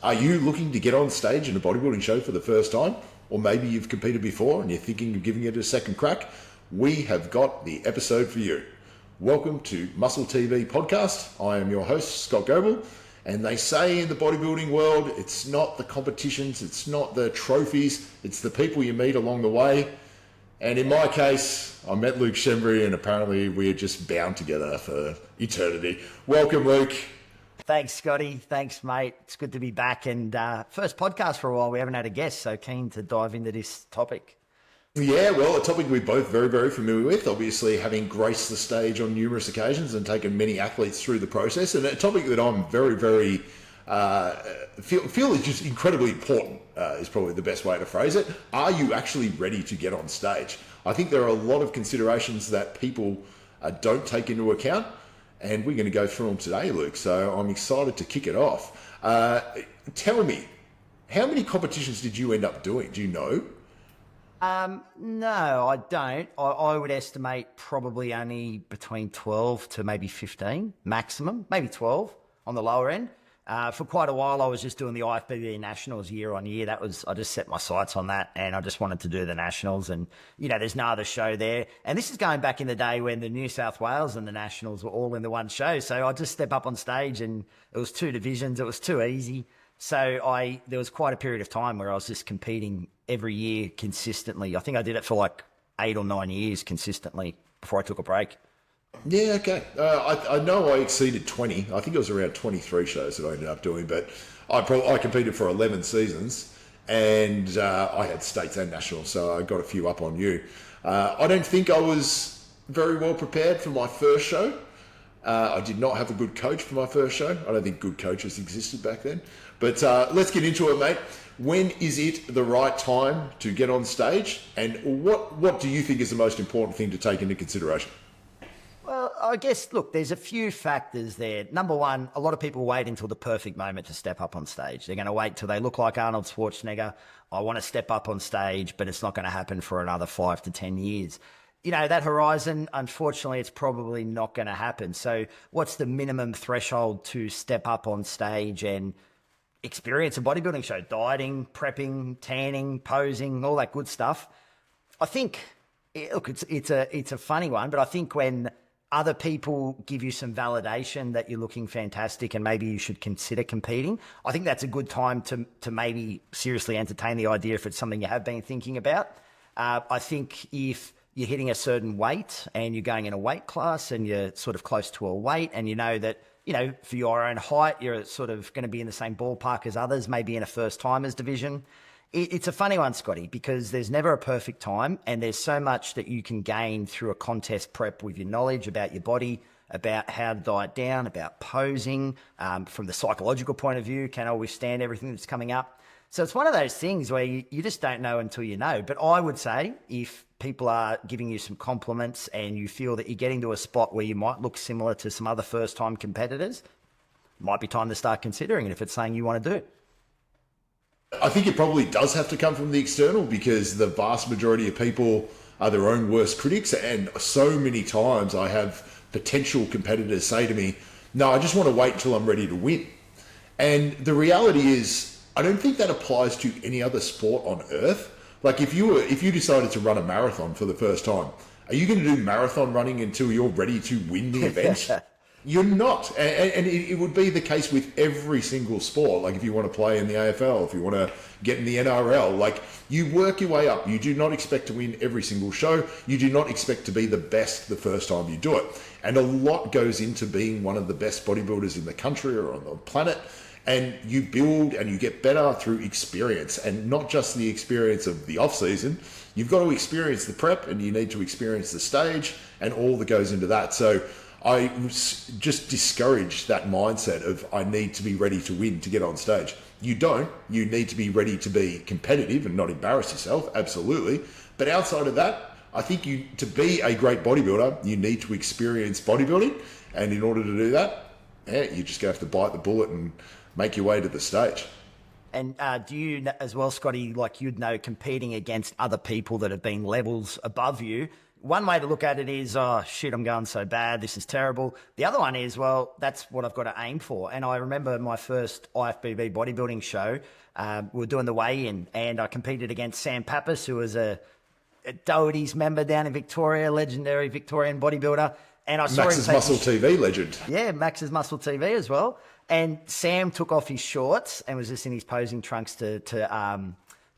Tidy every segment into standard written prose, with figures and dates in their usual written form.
Are you looking to get on stage in a bodybuilding show for the first time? Or maybe you've competed before and you're thinking of giving it a second crack? We have got the episode for you. Welcome to Muscle TV podcast. I am your host, Scott Goble. And they say in the bodybuilding world, it's not the competitions, it's not the trophies, it's the people you meet along the way. And in my case, I met Luke Schembri and apparently we're just bound together for eternity. Welcome, Luke. Thanks, Scotty. Thanks, mate. It's good to be back. And first podcast for a while. We haven't had a guest, so keen to dive into this topic. Yeah, well, a topic we're both very, very familiar with, obviously having graced the stage on numerous occasions and taken many athletes through the process, and a topic that I'm very, very, feel is just incredibly important, is probably the best way to phrase it. Are you actually ready to get on stage? I think there are a lot of considerations that people don't take into account, and we're going to go through them today, Luke, so I'm excited to kick it off. Tell me, how many competitions did you end up doing? Do you know? No, I don't. I would estimate probably only between 12 to maybe 15 maximum, maybe 12 on the lower end. For quite a while, I was just doing the IFBB Nationals year on year. I just set my sights on that and I just wanted to do the Nationals, and, you know, there's no other show there. And this is going back in the day when the New South Wales and the Nationals were all in the one show. So I just step up on stage and it was two divisions. It was too easy. So there was quite a period of time where I was just competing every year consistently. I think I did it for like 8 or 9 years consistently before I took a break. Yeah, okay. I know I exceeded 20. I think it was around 23 shows that I ended up doing, but I competed for 11 seasons and I had states and nationals, so I got a few up on you. I don't think I was very well prepared for my first show. I did not have a good coach for my first show. I don't think good coaches existed back then. But let's get into it, mate. When is it the right time to get on stage? And what do you think is the most important thing to take into consideration? Well, I guess, look, there's a few factors there. Number one, a lot of people wait until the perfect moment to step up on stage. They're going to wait till they look like Arnold Schwarzenegger. I want to step up on stage, but it's not going to happen for another 5 to 10 years. You know, that horizon, unfortunately, it's probably not going to happen. So what's the minimum threshold to step up on stage and experience a bodybuilding show? Dieting, prepping, tanning, posing, all that good stuff. I think, look, it's a funny one, but I think when other people give you some validation that you're looking fantastic and maybe you should consider competing, I think that's a good time to maybe seriously entertain the idea if it's something you have been thinking about. I think if you're hitting a certain weight and you're going in a weight class and you're sort of close to a weight and you know that, you know, for your own height, you're sort of going to be in the same ballpark as others, maybe in a first timers division. It's a funny one, Scotty, because there's never a perfect time and there's so much that you can gain through a contest prep with your knowledge about your body, about how to diet down, about posing, from the psychological point of view, can I withstand everything that's coming up? So it's one of those things where you just don't know until you know. But I would say if people are giving you some compliments and you feel that you're getting to a spot where you might look similar to some other first-time competitors, might be time to start considering it if it's something you want to do. I think it probably does have to come from the external because the vast majority of people are their own worst critics. And so many times I have potential competitors say to me, no, I just want to wait until I'm ready to win. And the reality is, I don't think that applies to any other sport on earth. Like if you decided to run a marathon for the first time, are you going to do marathon running until you're ready to win the event? You're not. And it would be the case with every single sport. Like if you want to play in the AFL, if you want to get in the NRL, like you work your way up. You do not expect to win every single show. You do not expect to be the best the first time you do it. And a lot goes into being one of the best bodybuilders in the country or on the planet. And you build and you get better through experience, and not just the experience of the off season. You've got to experience the prep and you need to experience the stage and all that goes into that. So I just discourage that mindset of I need to be ready to win to get on stage. You don't. You need to be ready to be competitive and not embarrass yourself. Absolutely. But outside of that, I think to be a great bodybuilder, you need to experience bodybuilding. And in order to do that, you're just going to have to bite the bullet and make your way to the stage. And do you as well, Scotty, like you'd know, competing against other people that have been levels above you, one way to look at it is, oh, shit, I'm going so bad. This is terrible. The other one is, well, that's what I've got to aim for. And I remember my first IFBB bodybuilding show, we were doing the weigh-in, and I competed against Sam Pappas, who was a Doherty's member down in Victoria, legendary Victorian bodybuilder. And I saw MAXS MuscleTV legend. Yeah, MAXS MuscleTV as well. And Sam took off his shorts and was just in his posing trunks to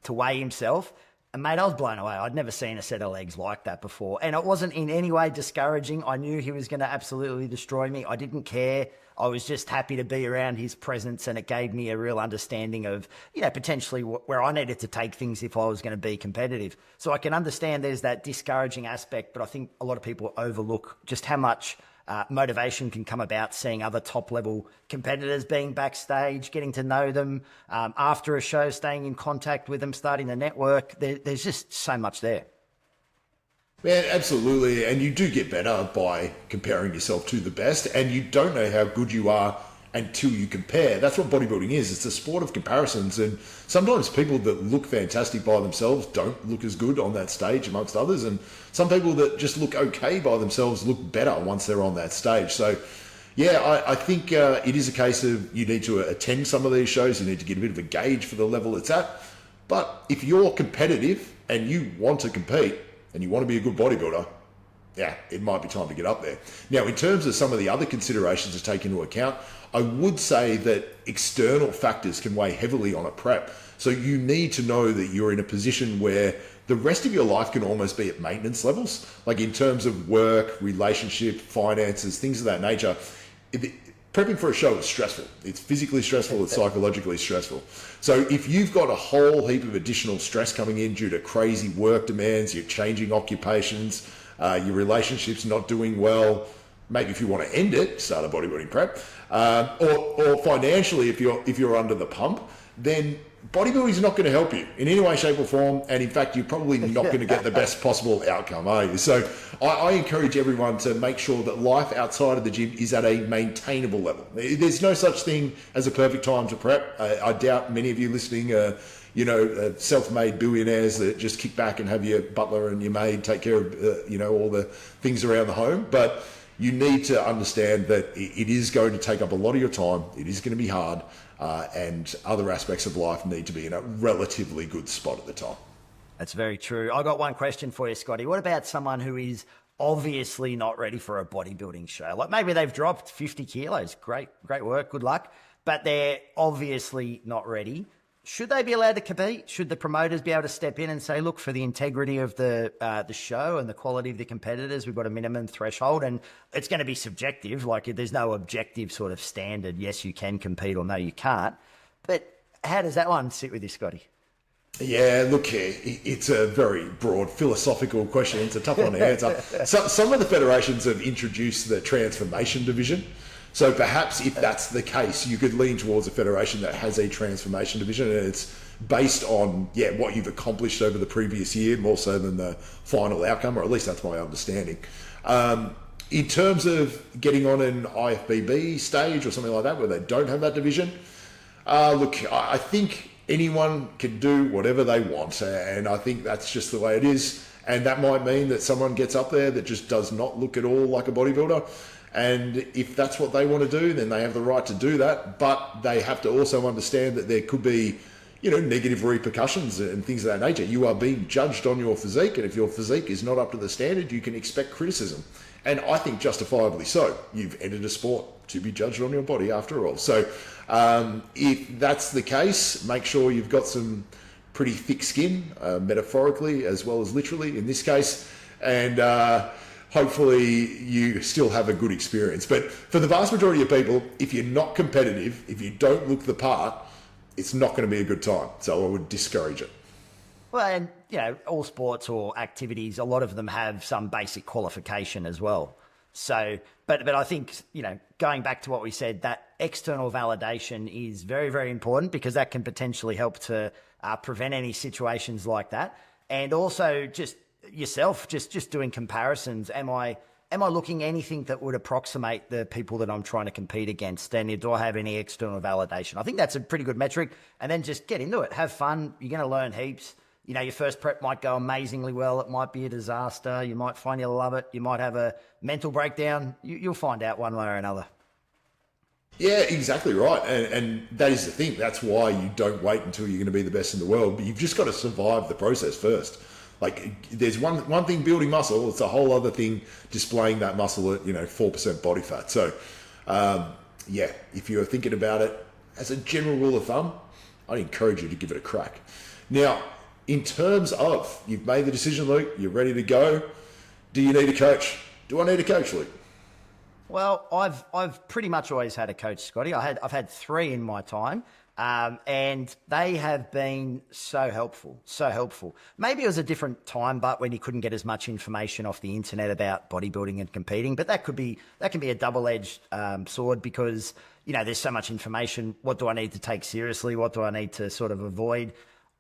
weigh himself. And mate, I was blown away. I'd never seen a set of legs like that before. And it wasn't in any way discouraging. I knew he was going to absolutely destroy me. I didn't care. I was just happy to be around his presence, and it gave me a real understanding of, potentially where I needed to take things if I was going to be competitive. So I can understand there's that discouraging aspect, but I think a lot of people overlook just how much motivation can come about seeing other top level competitors being backstage, getting to know them after a show, staying in contact with them, starting the network. There's just so much there. Man, absolutely. And you do get better by comparing yourself to the best, and you don't know how good you are until you compare. That's what bodybuilding is. It's a sport of comparisons, and sometimes people that look fantastic by themselves don't look as good on that stage amongst others, and some people that just look okay by themselves look better once they're on that stage. So yeah, I think it is a case of you need to attend some of these shows. You need to get a bit of a gauge for the level it's at. But if you're competitive and you want to compete and you want to be a good bodybuilder, yeah, it might be time to get up there. Now, in terms of some of the other considerations to take into account, I would say that external factors can weigh heavily on a prep. So you need to know that you're in a position where the rest of your life can almost be at maintenance levels, like in terms of work, relationship, finances, things of that nature. Prepping for a show is stressful. It's physically stressful, it's psychologically stressful. So if you've got a whole heap of additional stress coming in due to crazy work demands, you're changing occupations, your relationship's not doing well, maybe if you want to end it, start a bodybuilding prep, or financially, if you're under the pump, then bodybuilding is not going to help you in any way, shape or form. And in fact, you're probably not going to get the best possible outcome, are you? So I encourage everyone to make sure that life outside of the gym is at a maintainable level. There's no such thing as a perfect time to prep. I doubt many of you listening are, self-made billionaires that just kick back and have your butler and your maid take care of, all the things around the home. But you need to understand that it is going to take up a lot of your time. It is going to be hard. And other aspects of life need to be in a relatively good spot at the time. That's very true. I got one question for you, Scotty. What about someone who is obviously not ready for a bodybuilding show? Like maybe they've dropped 50 kilos. Great work. Good luck. But they're obviously not ready. Should they be allowed to compete? Should the promoters be able to step in and say, look, for the integrity of the show and the quality of the competitors, we've got a minimum threshold, and it's going to be subjective. Like there's no objective sort of standard. Yes, you can compete, or no, you can't. But how does that one sit with you, Scotty? Yeah, look, it's a very broad philosophical question. It's a tough one to answer. Some of the federations have introduced the transformation division. So perhaps if that's the case, you could lean towards a federation that has a transformation division, and it's based on, what you've accomplished over the previous year, more so than the final outcome, or at least that's my understanding. In terms of getting on an IFBB stage or something like that, where they don't have that division, look, I think anyone can do whatever they want, and I think that's just the way it is. And that might mean that someone gets up there that just does not look at all like a bodybuilder. And if that's what they want to do, then they have the right to do that. But they have to also understand that there could be, negative repercussions and things of that nature. You are being judged on your physique, and if your physique is not up to the standard, you can expect criticism. And I think justifiably so. You've entered a sport to be judged on your body after all. So if that's the case, make sure you've got some pretty thick skin, metaphorically as well as literally in this case. And hopefully you still have a good experience. But for the vast majority of people, if you're not competitive, if you don't look the part, it's not going to be a good time. So I would discourage it. Well, and, all sports or activities, a lot of them have some basic qualification as well. So, but I think, going back to what we said, that external validation is very, very important, because that can potentially help to prevent any situations like that. And also just yourself, just doing comparisons. Am I looking anything that would approximate the people that I'm trying to compete against? And do I have any external validation? I think that's a pretty good metric. And then just get into it, have fun. You're going to learn heaps. your first prep might go amazingly well. It might be a disaster. You might find you love it. You might have a mental breakdown. You'll find out one way or another. Yeah, exactly right. And that is the thing. That's why you don't wait until you're going to be the best in the world. But you've just got to survive the process first. Like, there's one thing building muscle. It's a whole other thing displaying that muscle at 4% body fat. So, yeah, if you're thinking about it as a general rule of thumb, I'd encourage you to give it a crack. Now, in terms of you've made the decision, Luke, you're ready to go. Do you need a coach? Do I need a coach, Luke? Well, I've pretty much always had a coach, Scotty. I've had 3 in my time, and they have been so helpful, so helpful. Maybe it was a different time, but when you couldn't get as much information off the internet about bodybuilding and competing. But that can be a double-edged sword because there's so much information. What do I need to take seriously? What do I need to sort of avoid?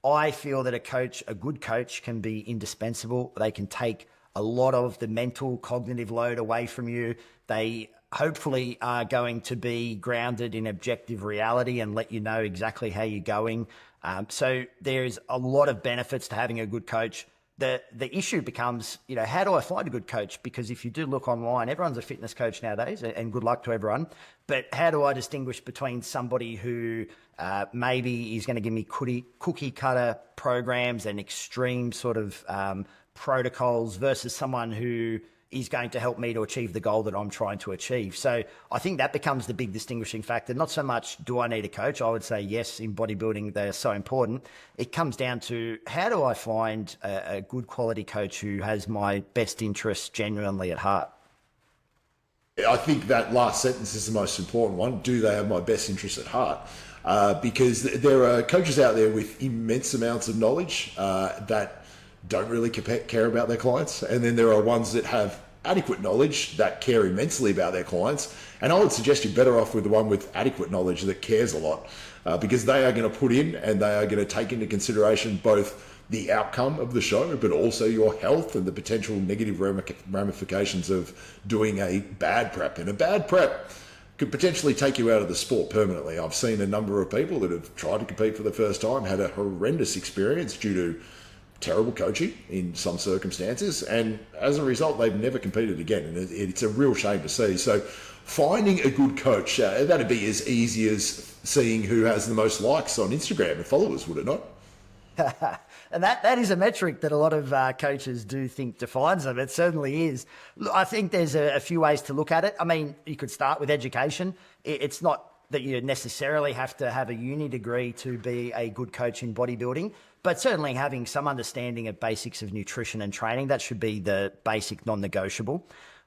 I feel that a good coach, can be indispensable. They can take a lot of the mental, cognitive load away from you. They hopefully are going to be grounded in objective reality and let you know exactly how you're going. So there's a lot of benefits to having a good coach. The issue becomes, how do I find a good coach? Because if you do look online, everyone's a fitness coach nowadays, and good luck to everyone. But how do I distinguish between somebody who maybe is going to give me cookie cutter programs and extreme sort of protocols versus someone who is going to help me to achieve the goal that I'm trying to achieve? So I think that becomes the big distinguishing factor. Not so much, do I need a coach? I would say yes, in bodybuilding, they're so important. It comes down to, how do I find a good quality coach who has my best interests genuinely at heart? I think that last sentence is the most important one. Do they have my best interests at heart? Because there are coaches out there with immense amounts of knowledge that don't really care about their clients. And then there are ones that have adequate knowledge that care immensely about their clients. And I would suggest you're better off with the one with adequate knowledge that cares a lot, because they are going to put in and they are going to take into consideration both the outcome of the show, but also your health and the potential negative ramifications of doing a bad prep. And a bad prep could potentially take you out of the sport permanently. I've seen a number of people that have tried to compete for the first time, had a horrendous experience due to terrible coaching in some circumstances, and as a result they've never competed again, and it's a real shame to see. So finding a good coach, that'd be as easy as seeing who has the most likes on Instagram and followers, would it not? And that is a metric that a lot of coaches do think defines them. It certainly is. I think there's a few ways to look at it. I mean, you could start with education. It's not that you necessarily have to have a uni degree to be a good coach in bodybuilding, but certainly having some understanding of basics of nutrition and training, that should be the basic non-negotiable.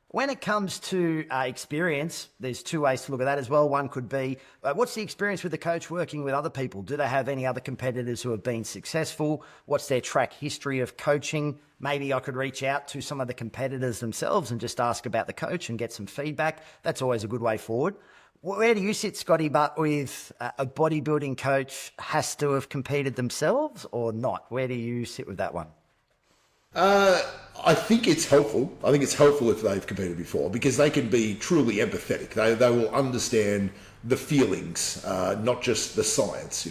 When it comes to experience, there's 2 ways to look at that as well. One could be, what's the experience with the coach working with other people? Do they have any other competitors who have been successful? What's their track history of coaching? Maybe I could reach out to some of the competitors themselves and just ask about the coach and get some feedback. That's always a good way forward. Where do you sit, Scotty, but with a bodybuilding coach has to have competed themselves or not? Where do you sit with that one? I think it's helpful. I think it's helpful if they've competed before, because they can be truly empathetic. They will understand the feelings, not just the science,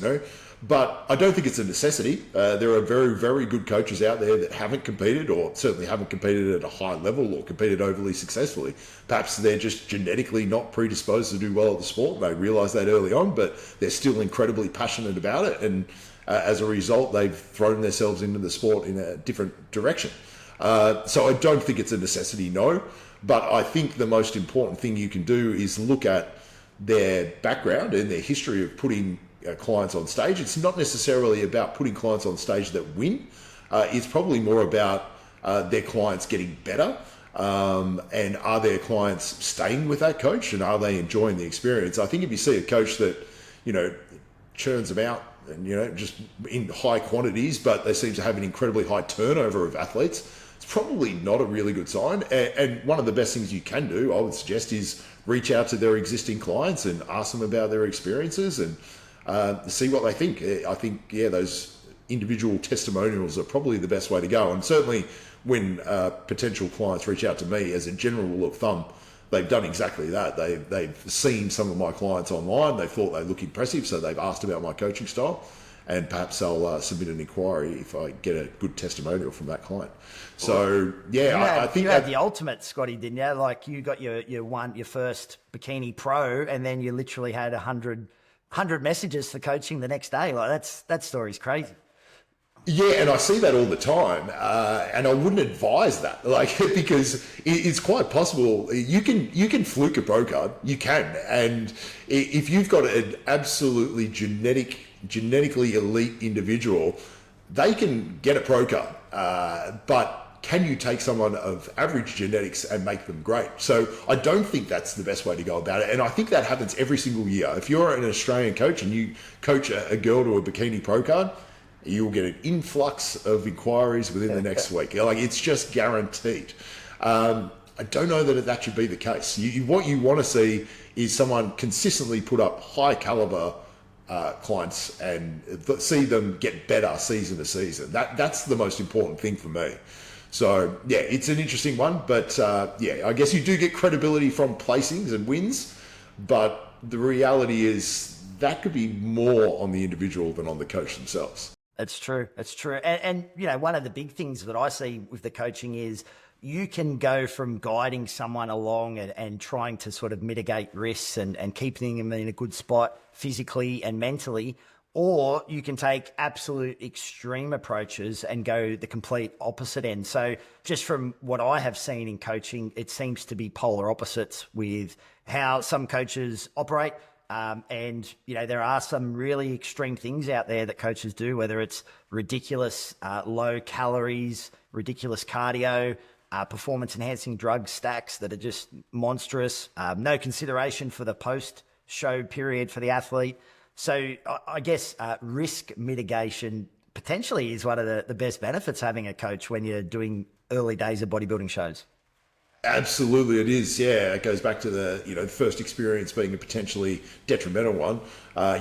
But I don't think it's a necessity. There are very, very good coaches out there that haven't competed, or certainly haven't competed at a high level or competed overly successfully. Perhaps they're just genetically not predisposed to do well at the sport. They realise that early on, but they're still incredibly passionate about it. And as a result, they've thrown themselves into the sport in a different direction. So I don't think it's a necessity, no. But I think the most important thing you can do is look at their background and their history of putting clients on stage. It's not necessarily about putting clients on stage that win. It's probably more about their clients getting better, and are their clients staying with that coach, and are they enjoying the experience? I think if you see a coach that churns them out and just in high quantities, but they seem to have an incredibly high turnover of athletes, it's probably not a really good sign. And one of the best things you can do, I would suggest, is reach out to their existing clients and ask them about their experiences and see what they think. I think, those individual testimonials are probably the best way to go. And certainly when potential clients reach out to me, as a general rule of thumb, they've done exactly that. They've seen some of my clients online. They thought they look impressive, so they've asked about my coaching style. and perhaps I'll submit an inquiry if I get a good testimonial from that client. So yeah, I think you had the ultimate, Scotty, didn't you? Like you got your first bikini pro, and then you literally had 100 messages for coaching the next day. Like that story's crazy. Yeah, and I see that all the time, and I wouldn't advise that, like, because it's quite possible you can fluke a pro card, you can, and if you've got an absolutely genetically elite individual, they can get a pro card, but can you take someone of average genetics and make them great? So I don't think that's the best way to go about it, and I think that happens every single year. If you're an Australian coach and you coach a girl to a bikini pro card, you'll get an influx of inquiries within the next week. Like, it's just guaranteed. I don't know that should be the case. What you want to see is someone consistently put up high caliber clients and see them get better season to season. That's the most important thing for me. So yeah, it's an interesting one, but I guess you do get credibility from placings and wins, but the reality is that could be more on the individual than on the coach themselves. It's true. It's true. And one of the big things that I see with the coaching is you can go from guiding someone along and trying to sort of mitigate risks and keeping them in a good spot physically and mentally, or you can take absolute extreme approaches and go the complete opposite end. So just from what I have seen in coaching, it seems to be polar opposites with how some coaches operate. And there are some really extreme things out there that coaches do, whether it's ridiculous low calories, ridiculous cardio, performance enhancing drug stacks that are just monstrous, no consideration for the post show period for the athlete. So I guess risk mitigation potentially is one of the best benefits having a coach when you're doing early days of bodybuilding shows. Absolutely, it is. Yeah, it goes back to the first experience being a potentially detrimental one.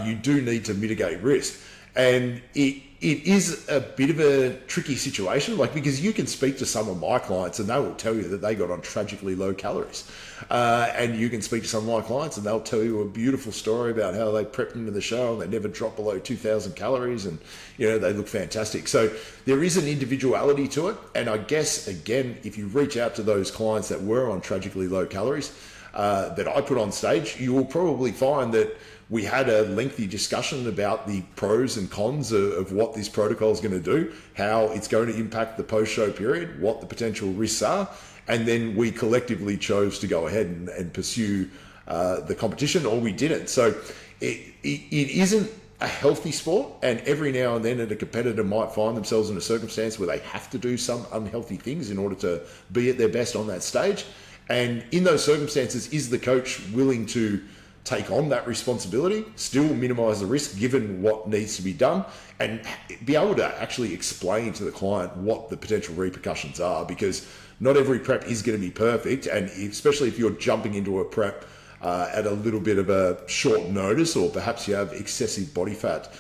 You do need to mitigate risk, and it is a bit of a tricky situation. Like, because you can speak to some of my clients and they will tell you that they got on tragically low calories, and you can speak to some of my clients and they'll tell you a beautiful story about how they prepped into the show and they never dropped below 2,000 calories, and they look fantastic. So there is an individuality to it, and I guess again, if you reach out to those clients that were on tragically low calories that I put on stage, you will probably find that we had a lengthy discussion about the pros and cons of what this protocol is going to do, how it's going to impact the post-show period, what the potential risks are, and then we collectively chose to go ahead and pursue the competition, or we didn't. So it isn't a healthy sport, and every now and then a competitor might find themselves in a circumstance where they have to do some unhealthy things in order to be at their best on that stage. And in those circumstances, is the coach willing to take on that responsibility, still minimize the risk given what needs to be done, and be able to actually explain to the client what the potential repercussions are? Because not every prep is going to be perfect, and especially if you're jumping into a prep at a little bit of a short notice, or perhaps you have excessive body fat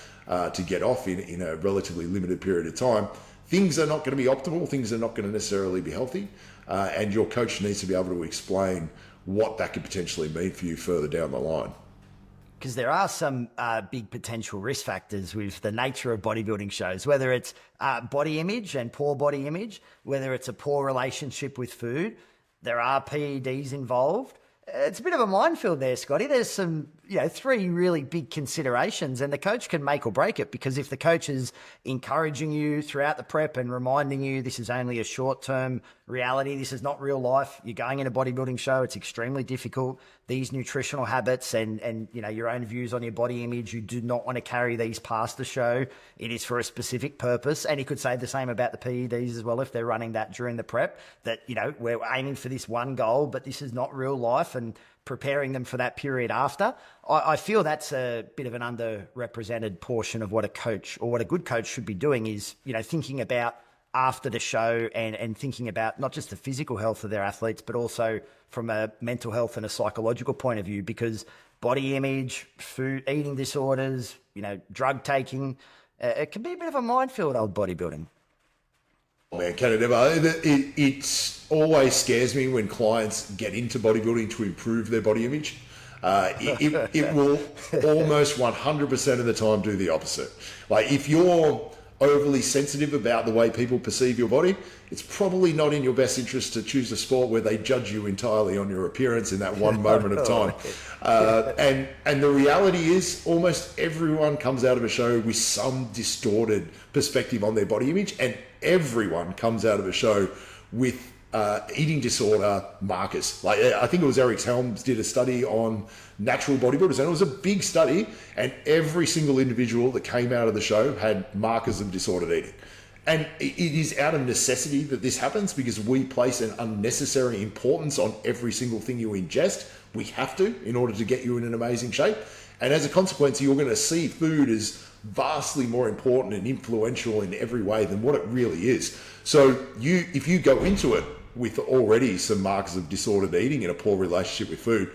to get off in a relatively limited period of time, things are not going to be optimal, things are not going to necessarily be healthy, and your coach needs to be able to explain what that could potentially mean for you further down the line. Because there are some big potential risk factors with the nature of bodybuilding shows, whether it's body image and poor body image, whether it's a poor relationship with food. There are PEDs involved. It's a bit of a minefield there, Scotty. There's some, three really big considerations, and the coach can make or break it, because if the coach is encouraging you throughout the prep and reminding you this is only a short-term reality, this is not real life, you're going in a bodybuilding show, it's extremely difficult, these nutritional habits and your own views on your body image, you do not want to carry these past the show. It is for a specific purpose. And he could say the same about the PEDs as well, if they're running that during the prep, that, we're aiming for this one goal, but this is not real life, and preparing them for that period after. I feel that's a bit of an underrepresented portion of what a coach, or what a good coach should be doing, is, thinking about after the show and thinking about not just the physical health of their athletes, but also from a mental health and a psychological point of view, because body image, food, eating disorders, drug taking, it can be a bit of a minefield, old bodybuilding. Man, can it ever? It always scares me when clients get into bodybuilding to improve their body image. It will almost 100% of the time do the opposite. Like if you're overly sensitive about the way people perceive your body, it's probably not in your best interest to choose a sport where they judge you entirely on your appearance in that one moment of time. And the reality is almost everyone comes out of a show with some distorted perspective on their body image, and everyone comes out of a show with eating disorder markers. Like I think it was Eric Helms did a study on natural bodybuilders, and it was a big study, and every single individual that came out of the show had markers of disordered eating. And it is out of necessity that this happens, because we place an unnecessary importance on every single thing you ingest. We have to, in order to get you in an amazing shape. And as a consequence, you're going to see food as vastly more important and influential in every way than what it really is. So if you go into it with already some markers of disordered eating and a poor relationship with food,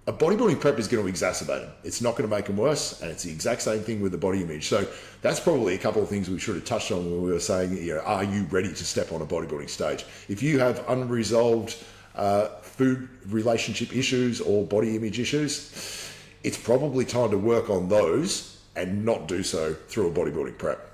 a bodybuilding prep is going to exacerbate them. It's not going to make them worse, and it's the exact same thing with the body image. So that's probably a couple of things we should have touched on when we were saying, are you ready to step on a bodybuilding stage? If you have unresolved food relationship issues or body image issues, it's probably time to work on those and not do so through a bodybuilding prep.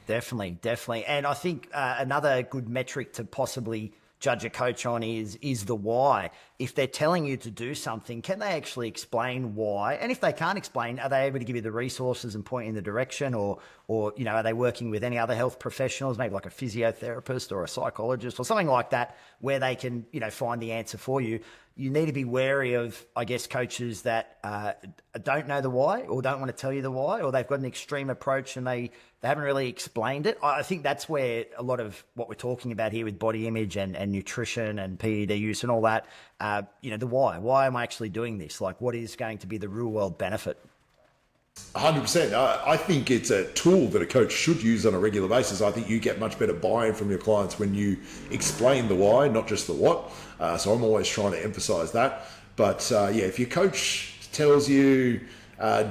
Definitely. And I think another good metric to possibly judge a coach on is the why. If they're telling you to do something, can they actually explain why? And if they can't explain, are they able to give you the resources and point in the direction, or are they working with any other health professionals, maybe like a physiotherapist or a psychologist or something like that, where they can, find the answer for you? You need to be wary of, I guess, coaches that don't know the why, or don't want to tell you the why, or they've got an extreme approach and they haven't really explained it. I think that's where a lot of what we're talking about here with body image and nutrition and PED use and all that, the why. Why am I actually doing this? Like, what is going to be the real world benefit? 100%. I think it's a tool that a coach should use on a regular basis. I think you get much better buy-in from your clients when you explain the why, not just the what. So I'm always trying to emphasize that. But if your coach tells you,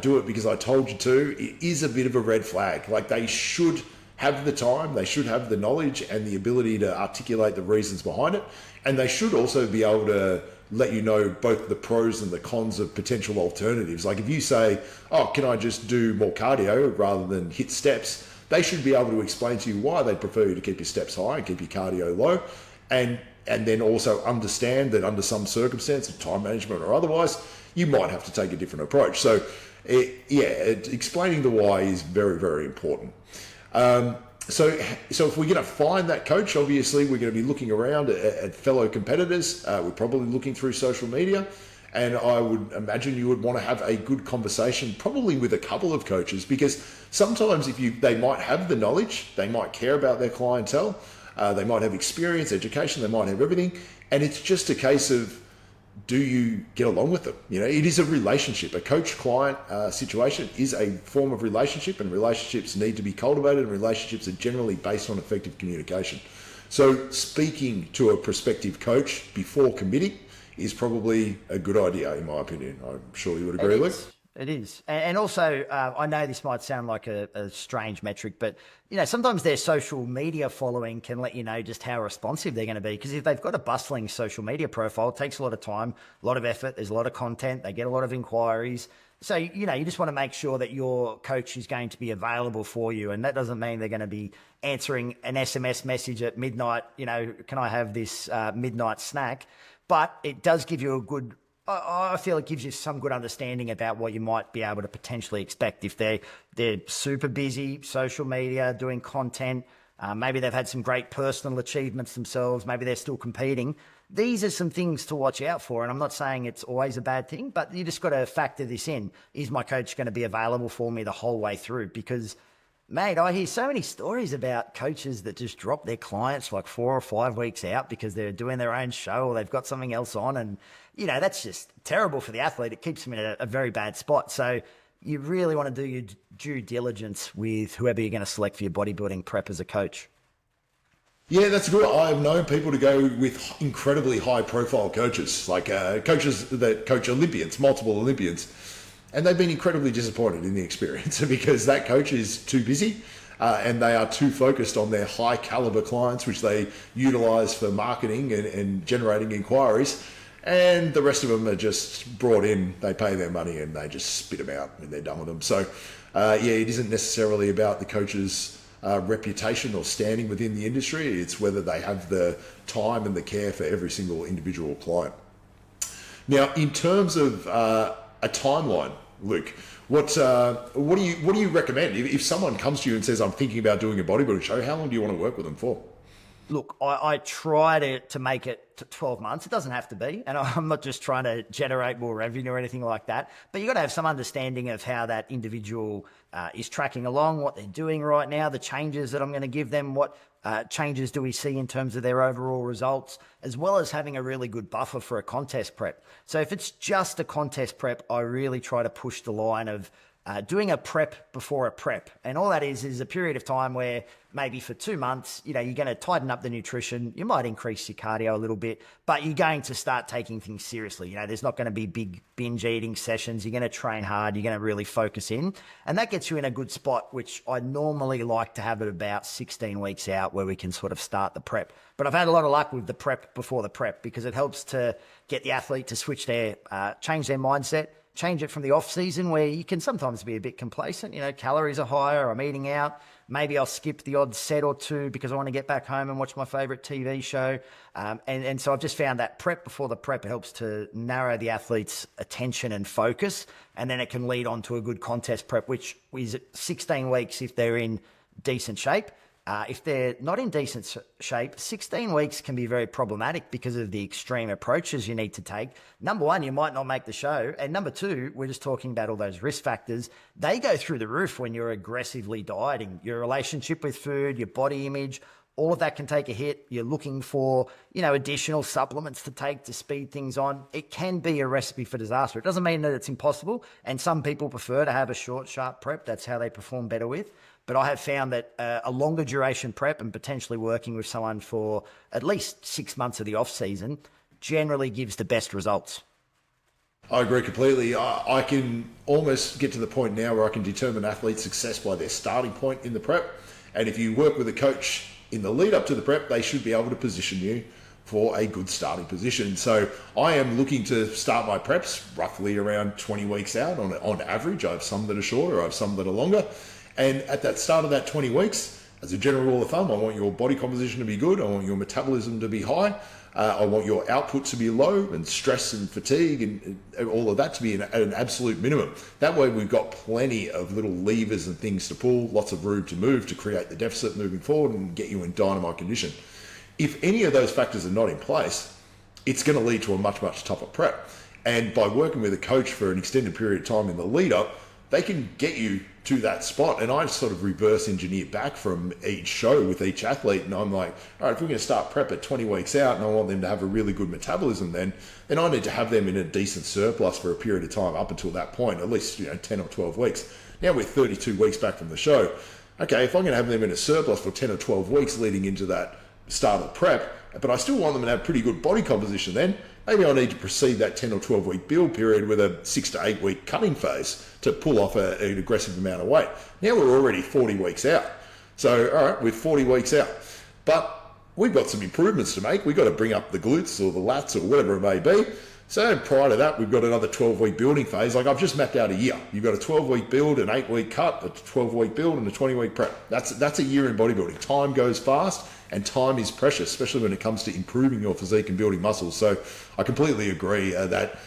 do it because I told you to, it is a bit of a red flag. Like, they should have the time, they should have the knowledge and the ability to articulate the reasons behind it. And they should also be able to let you know both the pros and the cons of potential alternatives. Like if you say, oh, can I just do more cardio rather than hit steps? They should be able to explain to you why they prefer you to keep your steps high and keep your cardio low. And then also understand that under some circumstance, time management or otherwise, you might have to take a different approach. So explaining the why is very, very important. So if we're going to find that coach, obviously we're going to be looking around at fellow competitors. We're probably looking through social media, and I would imagine you would want to have a good conversation, probably with a couple of coaches, because sometimes they might have the knowledge, they might care about their clientele, they might have experience, education, they might have everything, and it's just a case of, do you get along with them? It is a relationship. A coach-client situation is a form of relationship, and relationships need to be cultivated, and relationships are generally based on effective communication. So speaking to a prospective coach before committing is probably a good idea, in my opinion. I'm sure you would agree, Luke. It is. And also, I know this might sound like a strange metric, but, sometimes their social media following can let you know just how responsive they're going to be. Because if they've got a bustling social media profile, it takes a lot of time, a lot of effort, there's a lot of content, they get a lot of inquiries. So, you just want to make sure that your coach is going to be available for you. And that doesn't mean they're going to be answering an SMS message at midnight, can I have this midnight snack? But it does give you I feel it gives you some good understanding about what you might be able to potentially expect if they're super busy, social media, doing content. Maybe they've had some great personal achievements themselves. Maybe they're still competing. These are some things to watch out for. And I'm not saying it's always a bad thing, but you just got to factor this in. Is my coach going to be available for me the whole way through? Because, mate, I hear so many stories about coaches that just drop their clients like 4 or 5 weeks out because they're doing their own show or they've got something else on. And, that's just terrible for the athlete. It keeps them in a very bad spot. So you really want to do your due diligence with whoever you're going to select for your bodybuilding prep as a coach. Yeah, that's good. I've known people to go with incredibly high profile coaches, like coaches that coach Olympians, multiple Olympians. And they've been incredibly disappointed in the experience because that coach is too busy and they are too focused on their high caliber clients, which they utilize for marketing and generating inquiries. and the rest of them are just brought in, they pay their money and they just spit them out and they're done with them. So it isn't necessarily about the coach's reputation or standing within the industry. It's whether they have the time and the care for every single individual client. Now, in terms of a timeline, Luke, what do you recommend if someone comes to you and says, I'm thinking about doing a bodybuilding show? How long do you want to work with them for? Look, I try to make it to 12 months. It doesn't have to be. And I'm not just trying to generate more revenue or anything like that. But you've got to have some understanding of how that individual is tracking along, what they're doing right now, the changes that I'm going to give them, what changes do we see in terms of their overall results, as well as having a really good buffer for a contest prep. So if it's just a contest prep, I really try to push the line of doing a prep before a prep. And all that is a period of time where maybe for 2 months, you're going to tighten up the nutrition. You might increase your cardio a little bit, but you're going to start taking things seriously. There's not going to be big binge eating sessions. You're going to train hard. You're going to really focus in. And that gets you in a good spot, which I normally like to have at about 16 weeks out where we can sort of start the prep. But I've had a lot of luck with the prep before the prep because it helps to get the athlete to switch change their mindset, change it from the off season where you can sometimes be a bit complacent. Calories are higher, I'm eating out. Maybe I'll skip the odd set or two because I want to get back home and watch my favorite TV show. And so I've just found that prep before the prep helps to narrow the athlete's attention and focus. And then it can lead on to a good contest prep, which is 16 weeks if they're in decent shape. If they're not in decent shape, 16 weeks can be very problematic because of the extreme approaches you need to take. Number one, you might not make the show. And number two, we're just talking about all those risk factors. They go through the roof when you're aggressively dieting. Your relationship with food, your body image, all of that can take a hit. You're looking for, additional supplements to take to speed things on. It can be a recipe for disaster. It doesn't mean that it's impossible. And some people prefer to have a short, sharp prep. That's how they perform better with. But I have found that a longer duration prep and potentially working with someone for at least 6 months of the off season generally gives the best results. I agree completely. I can almost get to the point now where I can determine athlete success by their starting point in the prep. And if you work with a coach in the lead up to the prep, they should be able to position you for a good starting position. So I am looking to start my preps roughly around 20 weeks out on average. I have some that are shorter, I have some that are longer. And at that start of that 20 weeks, as a general rule of thumb, I want your body composition to be good. I want your metabolism to be high. I want your output to be low and stress and fatigue and all of that to be at an absolute minimum. That way we've got plenty of little levers and things to pull, lots of room to move to create the deficit moving forward and get you in dynamite condition. If any of those factors are not in place, it's going to lead to a much, much tougher prep. And by working with a coach for an extended period of time in the lead up, they can get you to that spot. And I sort of reverse engineer back from each show with each athlete. And I'm like, all right, if we're going to start prep at 20 weeks out and I want them to have a really good metabolism, then I need to have them in a decent surplus for a period of time up until that point, at least 10 or 12 weeks. Now we're 32 weeks back from the show. Okay, if I'm going to have them in a surplus for 10 or 12 weeks leading into that start of prep, but I still want them to have pretty good body composition then, maybe I need to proceed that 10 or 12 week build period with a 6 to 8 week cutting phase to pull off an aggressive amount of weight. Now we're already 40 weeks out. So, all right, we're 40 weeks out. But we've got some improvements to make. We've got to bring up the glutes or the lats or whatever it may be. So prior to that, we've got another 12-week building phase. Like I've just mapped out a year. You've got a 12-week build, an 8-week cut, a 12-week build, and a 20-week prep. That's a year in bodybuilding. Time goes fast, and time is precious, especially when it comes to improving your physique and building muscles. So I completely agree that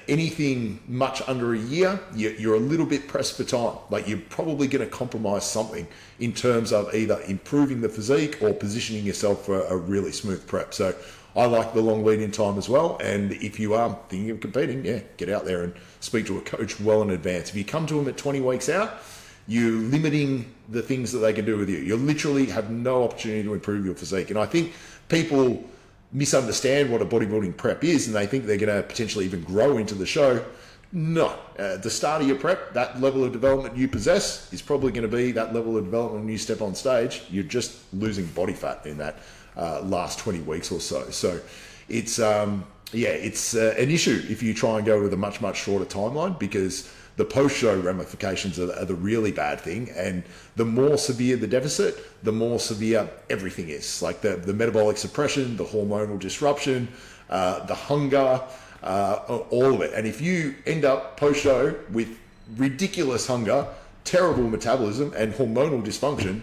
anything much under a year, you're a little bit pressed for time. Like you're probably going to compromise something in terms of either improving the physique or positioning yourself for a really smooth prep. So I like the long lead in time as well. And if you are thinking of competing, get out there and speak to a coach well in advance. If you come to them at 20 weeks out, you're limiting the things that they can do with you. You literally have no opportunity to improve your physique. And I think people misunderstand what a bodybuilding prep is and they think they're going to potentially even grow into the show. No, the start of your prep, that level of development you possess is probably going to be that level of development when you step on stage. You're just losing body fat in that last 20 weeks or so. So it's an issue if you try and go with a much, much shorter timeline, because the post-show ramifications are the really bad thing. And the more severe the deficit, the more severe everything is. Like the metabolic suppression, the hormonal disruption, the hunger, all of it. And if you end up post-show with ridiculous hunger, terrible metabolism, and hormonal dysfunction,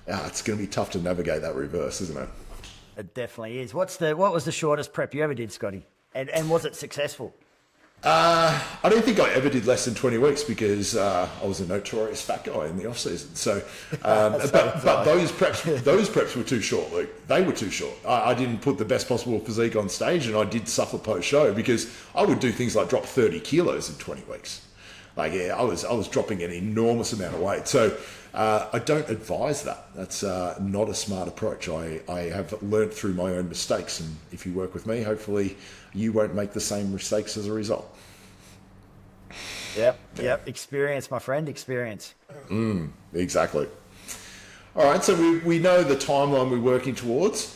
it's going to be tough to navigate that reverse, isn't it? It definitely is. What was the shortest prep you ever did, Scotty? And was it successful? I don't think I ever did less than 20 weeks because I was a notorious fat guy in the off season. So, but those preps were too short, Luke. They were too short. I didn't put the best possible physique on stage, and I did suffer post show because I would do things like drop 30 kilos in 20 weeks. Like, yeah, I was dropping an enormous amount of weight. So I don't advise that. That's not a smart approach. I have learnt through my own mistakes, and if you work with me, hopefully you won't make the same mistakes as a result. Yep. Experience, my friend, experience. Exactly. All right, so we know the timeline we're working towards.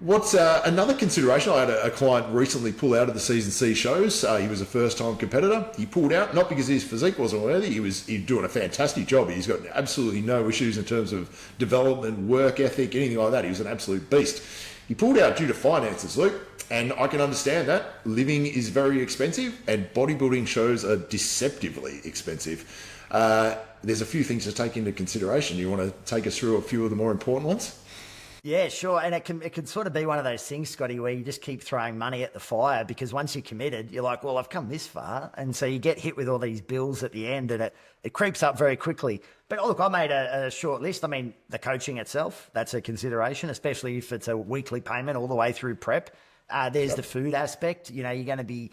What's another consideration? I had a client recently pull out of the Season C shows. He was a first-time competitor. He pulled out, not because his physique wasn't worthy. He was doing a fantastic job. He's got absolutely no issues in terms of development, work ethic, anything like that. He was an absolute beast. He pulled out due to finances, Luke, and I can understand that. Living is very expensive, and bodybuilding shows are deceptively expensive. There's a few things to take into consideration. You want to take us through a few of the more important ones? Yeah, sure. And it can sort of be one of those things, Scotty, where you just keep throwing money at the fire because once you're committed, you're like, well, I've come this far. And so you get hit with all these bills at the end and it creeps up very quickly. But look, I made a short list. I mean, the coaching itself, that's a consideration, especially if it's a weekly payment all the way through prep. There's the food aspect. You know, you're going to be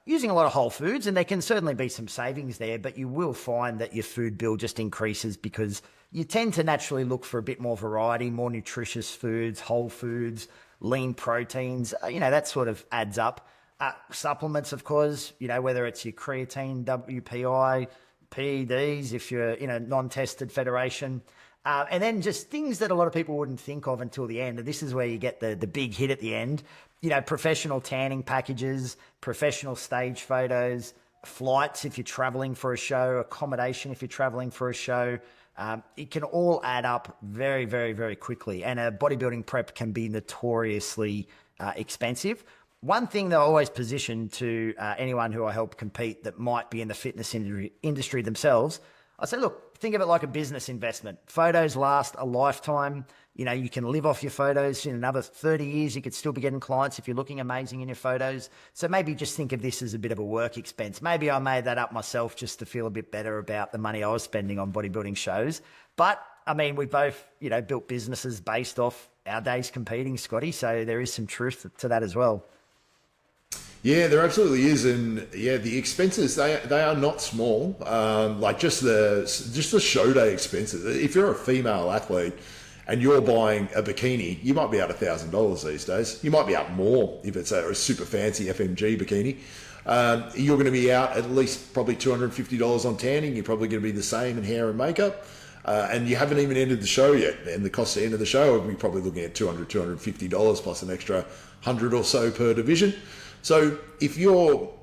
using a lot of whole foods, and there can certainly be some savings there, but you will find that your food bill just increases because you tend to naturally look for a bit more variety, more nutritious foods, whole foods, lean proteins. That sort of adds up. Supplements, of course, whether it's your creatine, WPI, PEDs, if you're in a non-tested federation. And then just things that a lot of people wouldn't think of until the end. And this is where you get the big hit at the end. Professional tanning packages, professional stage photos, flights if you're traveling for a show, accommodation if you're traveling for a show. It can all add up very, very, very quickly. And a bodybuilding prep can be notoriously expensive. One thing that I always position to anyone who I help compete that might be in the fitness industry themselves, I say, look, think of it like a business investment. Photos last a lifetime. You can live off your photos. In another 30 years, you could still be getting clients if you're looking amazing in your photos. So maybe just think of this as a bit of a work expense. Maybe I made that up myself just to feel a bit better about the money I was spending on bodybuilding shows. But, I mean, we both, built businesses based off our days competing, Scotty. So there is some truth to that as well. Yeah, there absolutely is, and yeah, the expenses they are not small. Like just the show day expenses. If you're a female athlete and you're buying a bikini, you might be out $1,000 these days. You might be out more if it's a super fancy FMG bikini. You're going to be out at least probably $250 on tanning. You're probably going to be the same in hair and makeup. And you haven't even ended the show yet. And the cost to enter the show, we're probably looking at $250 plus an extra 100 or so per division. So if you're,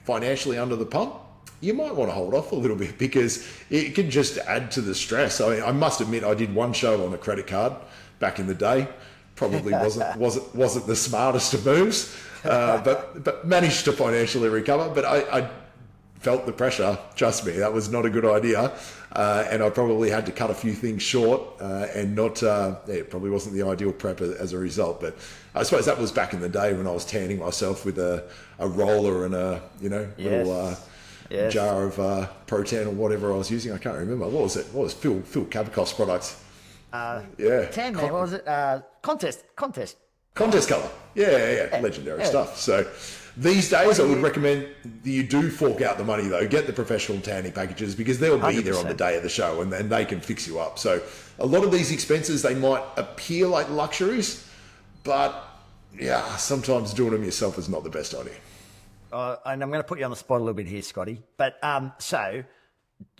financially under the pump, you might want to hold off a little bit because it can just add to the stress. I mean, I must admit, I did one show on a credit card back in the day. Probably wasn't the smartest of moves, but managed to financially recover. But I felt the pressure. Trust me, that was not a good idea, and I probably had to cut a few things short, and not. It probably wasn't the ideal prep as a result. But I suppose that was back in the day when I was tanning myself with a roller and a little jar of Protan or whatever I was using. I can't remember. What was it? What was Phil Cavicos products? Tan Man, what was it? Contest color. Yeah. Legendary stuff. So these days I would recommend that you do fork out the money though. Get the professional tanning packages because they'll be 100%. There on the day of the show and they can fix you up. So a lot of these expenses, they might appear like luxuries, but sometimes doing them yourself is not the best idea. And I'm going to put you on the spot a little bit here, Scotty. But so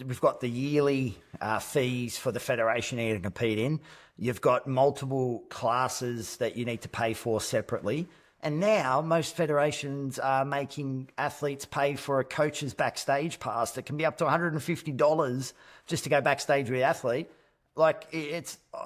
we've got the yearly fees for the federation you need to compete in. You've got multiple classes that you need to pay for separately. And now most federations are making athletes pay for a coach's backstage pass that can be up to $150 just to go backstage with the athlete. Like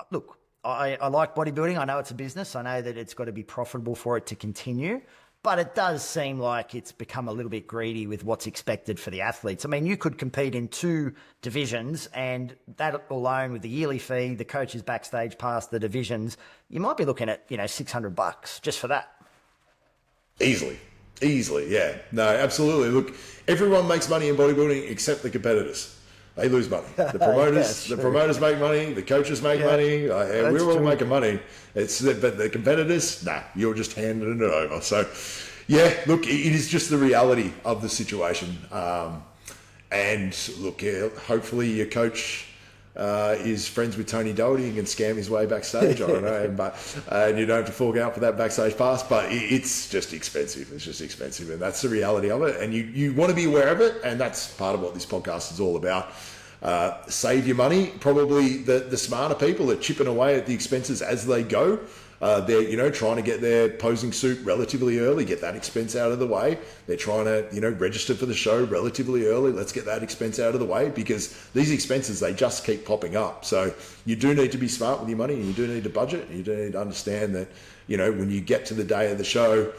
look, I like bodybuilding. I know it's a business. I know that it's got to be profitable for it to continue. But it does seem like it's become a little bit greedy with what's expected for the athletes. I mean, you could compete in 2 divisions, and that alone with the yearly fee, the coaches backstage pass, the divisions, you might be looking at, $600 just for that. Easily, yeah. No, absolutely. Look, everyone makes money in bodybuilding except the competitors. They lose money. The promoters, promoters make money. The coaches make money. We're all making money. But the competitors, nah, you're just handing it over. So, yeah, look, it is just the reality of the situation. And look, hopefully your coach is friends with Tony Doherty and can scam his way backstage. I don't know, and you don't have to fork out for that backstage pass. But it's just expensive. It's just expensive, and that's the reality of it. And you want to be aware of it, and that's part of what this podcast is all about. Save your money. Probably the smarter people are chipping away at the expenses as they go. They're trying to get their posing suit relatively early, get that expense out of the way. They're trying to register for the show relatively early. Let's get that expense out of the way, because these expenses, they just keep popping up. So you do need to be smart with your money, and you do need to budget, and you do need to understand that when you get to the day of the show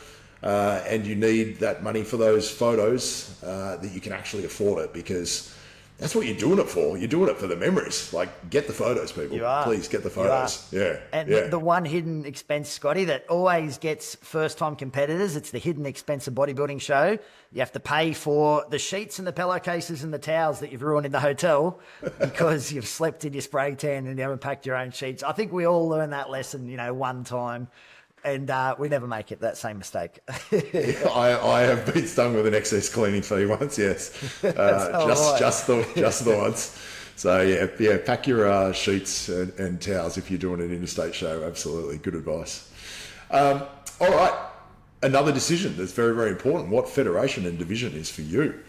and you need that money for those photos, that you can actually afford it, because that's what you're doing it for. You're doing it for the memories. Like, get the photos, people. You are. Please get the photos. Yeah. And the one hidden expense, Scotty, that always gets first-time competitors, it's the hidden expense of bodybuilding show. You have to pay for the sheets and the pillowcases and the towels that you've ruined in the hotel because you've slept in your spray tan and you haven't packed your own sheets. I think we all learn that lesson, one time. And we never make it that same mistake. I have been stung with an excess cleaning fee once. Yes, just the once. So yeah. Pack your sheets and towels if you're doing an interstate show. Absolutely, good advice. All right, another decision that's very, very important. What federation and division is for you?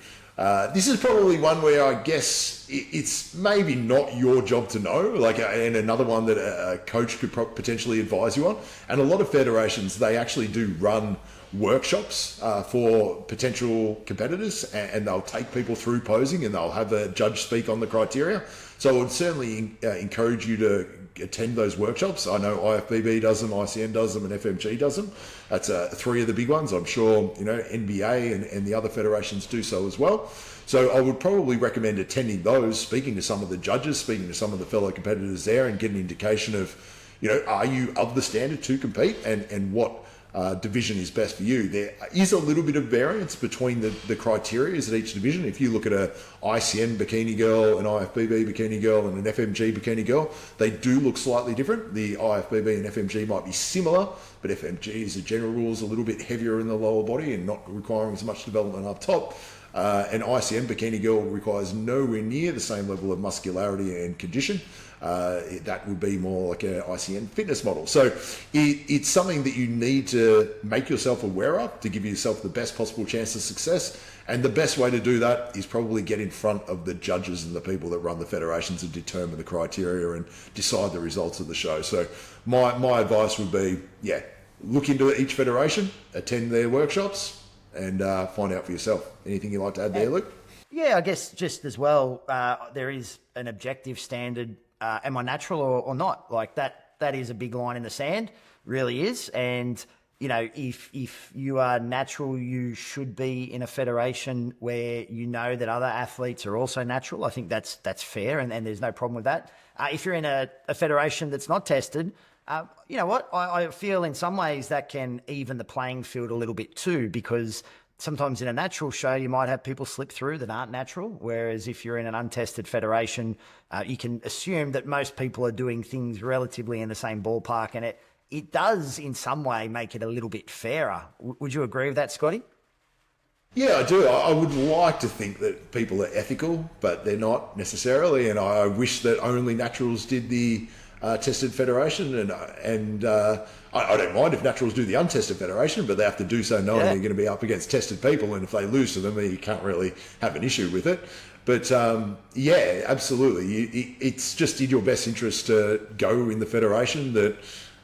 This is probably one where I guess it's maybe not your job to know, and another one that a coach could potentially advise you on. And a lot of federations, they actually do run workshops for potential competitors, and they'll take people through posing, and they'll have a judge speak on the criteria. So I would certainly encourage you to attend those workshops. I know IFBB does them, ICN does them, and FMG does them. That's 3 of the big ones. I'm sure NBA and the other federations do so as well. So I would probably recommend attending those, speaking to some of the judges, speaking to some of the fellow competitors there, and get an indication of, are you of the standard to compete, and what division is best for you. There is a little bit of variance between the criteria at each division. If you look at a ICN bikini girl, an IFBB bikini girl, and an FMG bikini girl, they do look slightly different. The IFBB and FMG might be similar, but FMG, as a general rule, is a little bit heavier in the lower body and not requiring as much development up top. An ICN bikini girl requires nowhere near the same level of muscularity and condition. That would be more like an ICN fitness model. So it's something that you need to make yourself aware of to give yourself the best possible chance of success. And the best way to do that is probably get in front of the judges and the people that run the federations and determine the criteria and decide the results of the show. So my advice would be, look into each federation, attend their workshops, and find out for yourself. Anything you'd like to add there, Luke? Yeah, I guess just as well, there is an objective standard. Am I natural or not? Like that is a big line in the sand, really is. And, if you are natural, you should be in a federation where that other athletes are also natural. I think that's fair, and there's no problem with that. If you're in a federation that's not tested, you know what? I feel in some ways that can even the playing field a little bit too, because sometimes in a natural show, you might have people slip through that aren't natural. Whereas if you're in an untested federation, you can assume that most people are doing things relatively in the same ballpark. And it does in some way make it a little bit fairer. Would you agree with that, Scotty? Yeah, I do. I would like to think that people are ethical, but they're not necessarily. And I wish that only naturals did the tested federation, and I don't mind if naturals do the untested federation, but they have to do so knowing they're going to be up against tested people, and if they lose to them, you can't really have an issue with it. But absolutely, it's just in your best interest to go in the federation that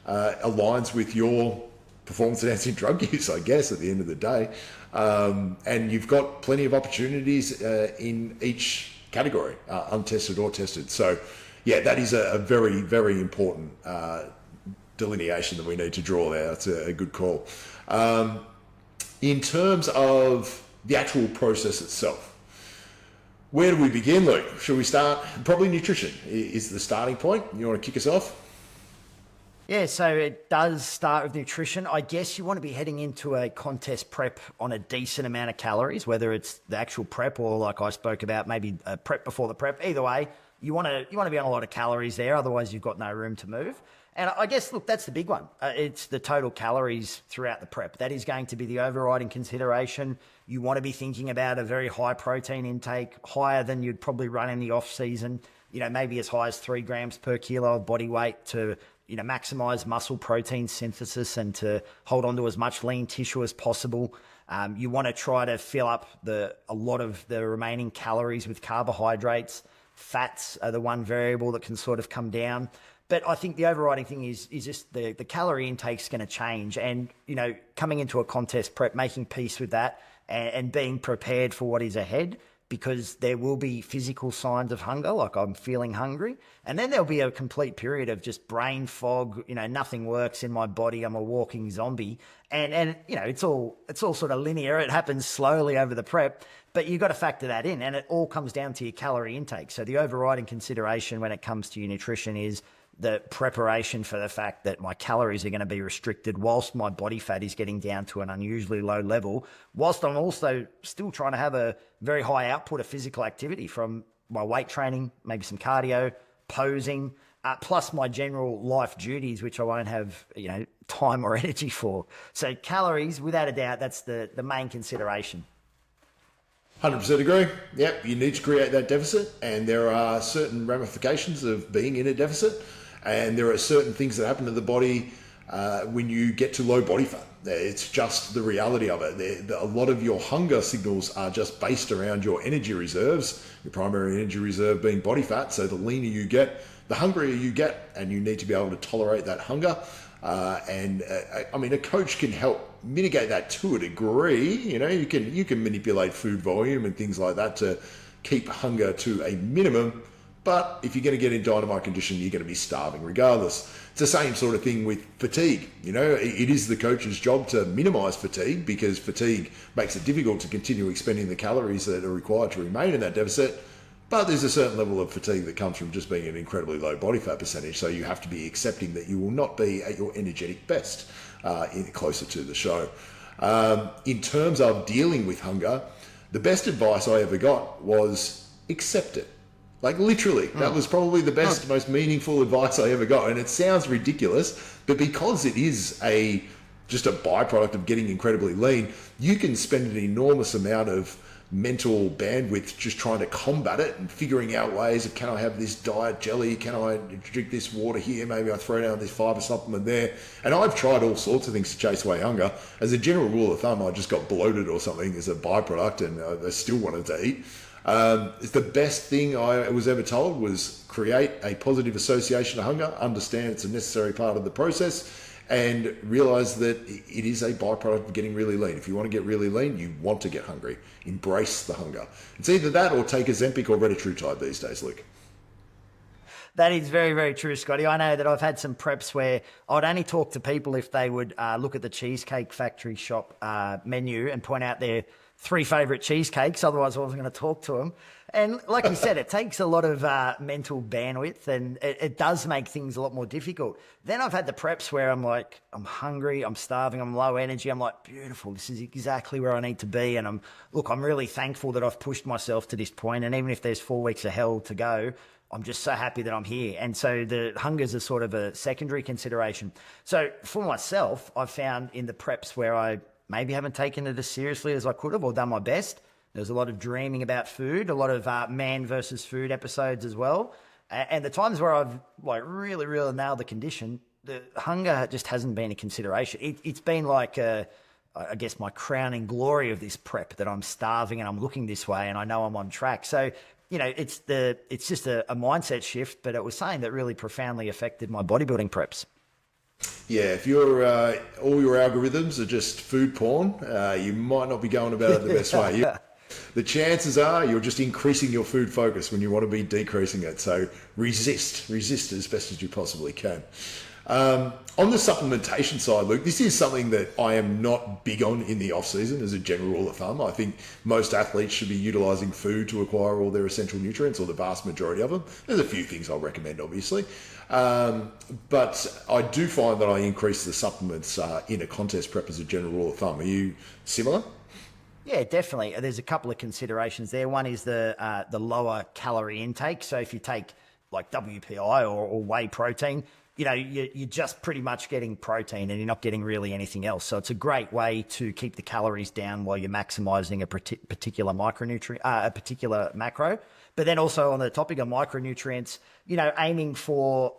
aligns with your performance enhancing drug use, I guess, at the end of the day. And you've got plenty of opportunities in each category, untested or tested. So yeah, that is a very, very important delineation that we need to draw there. That's a good call. In terms of the actual process itself, where do we begin, Luke? Should we start? Probably nutrition is the starting point. You want to kick us off? Yeah, so it does start with nutrition. I guess you want to be heading into a contest prep on a decent amount of calories, whether it's the actual prep or, like I spoke about, maybe a prep before the prep. Either way, you want to be on a lot of calories there. Otherwise, you've got no room to move. And I guess, look, that's the big one. It's the total calories throughout the prep. That is going to be the overriding consideration. You want to be thinking about a very high protein intake, higher than you'd probably run in the off season. You know, maybe as high as 3 grams per kilo of body weight to, you know, maximize muscle protein synthesis and to hold on to as much lean tissue as possible. You want to try to fill up a lot of the remaining calories with carbohydrates. Fats are the one variable that can sort of come down. But I think the overriding thing is just the calorie intake is going to change. And, you know, coming into a contest prep, making peace with that and being prepared for what is ahead, because there will be physical signs of hunger, like I'm feeling hungry. And then there'll be a complete period of just brain fog, you know, nothing works in my body. I'm a walking zombie. And you know, it's all sort of linear. It happens slowly over the prep, but you've got to factor that in. And it all comes down to your calorie intake. So the overriding consideration when it comes to your nutrition is the preparation for the fact that my calories are going to be restricted whilst my body fat is getting down to an unusually low level, whilst I'm also still trying to have a very high output of physical activity from my weight training, maybe some cardio, posing, plus my general life duties, which I won't have, you know, time or energy for. So calories, without a doubt, that's the main consideration. 100% agree. Yep, you need to create that deficit, and there are certain ramifications of being in a deficit. And there are certain things that happen to the body when you get to low body fat. It's just the reality of it. A lot of your hunger signals are just based around your energy reserves, your primary energy reserve being body fat. So the leaner you get, the hungrier you get, and you need to be able to tolerate that hunger. I mean, a coach can help mitigate that to a degree. You know, you can manipulate food volume and things like that to keep hunger to a minimum. But if you're going to get in dynamite condition, you're going to be starving regardless. It's the same sort of thing with fatigue. You know, it is the coach's job to minimize fatigue, because fatigue makes it difficult to continue expending the calories that are required to remain in that deficit. But there's a certain level of fatigue that comes from just being an incredibly low body fat percentage. So you have to be accepting that you will not be at your energetic best closer to the show. In terms of dealing with hunger, the best advice I ever got was accept it. Like literally, that was probably the best, most meaningful advice I ever got. And it sounds ridiculous, but because it is just a byproduct of getting incredibly lean, you can spend an enormous amount of mental bandwidth just trying to combat it and figuring out ways of, can I have this diet jelly? Can I drink this water here? Maybe I throw down this fiber supplement there. And I've tried all sorts of things to chase away hunger. As a general rule of thumb, I just got bloated or something as a byproduct, and I still wanted to eat. It's the best thing I was ever told was create a positive association of hunger, understand it's a necessary part of the process, and realize that it is a byproduct of getting really lean. If you want to get really lean, you want to get hungry. Embrace the hunger. It's either that or take Ozempic or retatrutide these days, Luke. That is very, very true, Scotty. I know that I've had some preps where I'd only talk to people if they would look at the Cheesecake Factory shop menu and point out their 3 favourite cheesecakes. Otherwise, I wasn't going to talk to them. And like you said, it takes a lot of mental bandwidth, and it does make things a lot more difficult. Then I've had the preps where I'm like, I'm hungry, I'm starving, I'm low energy. I'm like, beautiful, this is exactly where I need to be. And I'm really thankful that I've pushed myself to this point. And even if there's 4 weeks of hell to go, I'm just so happy that I'm here. And so the hungers are sort of a secondary consideration. So for myself, I've found in the preps where I maybe haven't taken it as seriously as I could have or done my best, there's a lot of dreaming about food, a lot of man versus food episodes as well. And the times where I've like really, really nailed the condition, the hunger just hasn't been a consideration. It's been like, I guess, my crowning glory of this prep, that I'm starving and I'm looking this way and I know I'm on track. So, you know, it's just a mindset shift, but it was something that really profoundly affected my bodybuilding preps. Yeah, if all your algorithms are just food porn, you might not be going about it the best way. The chances are you're just increasing your food focus when you want to be decreasing it. So resist as best as you possibly can. On the supplementation side, Luke, this is something that I am not big on in the off season as a general rule of thumb. I think most athletes should be utilizing food to acquire all their essential nutrients, or the vast majority of them. There's a few things I'll recommend, obviously. But I do find that I increase the supplements in a contest prep as a general rule of thumb. Are you similar? Yeah, definitely. There's a couple of considerations there. One is the lower calorie intake. So if you take like WPI or whey protein, you know, you're just pretty much getting protein and you're not getting really anything else. So it's a great way to keep the calories down while you're maximizing a particular micronutrient, a particular macro. But then also on the topic of micronutrients, you know, aiming for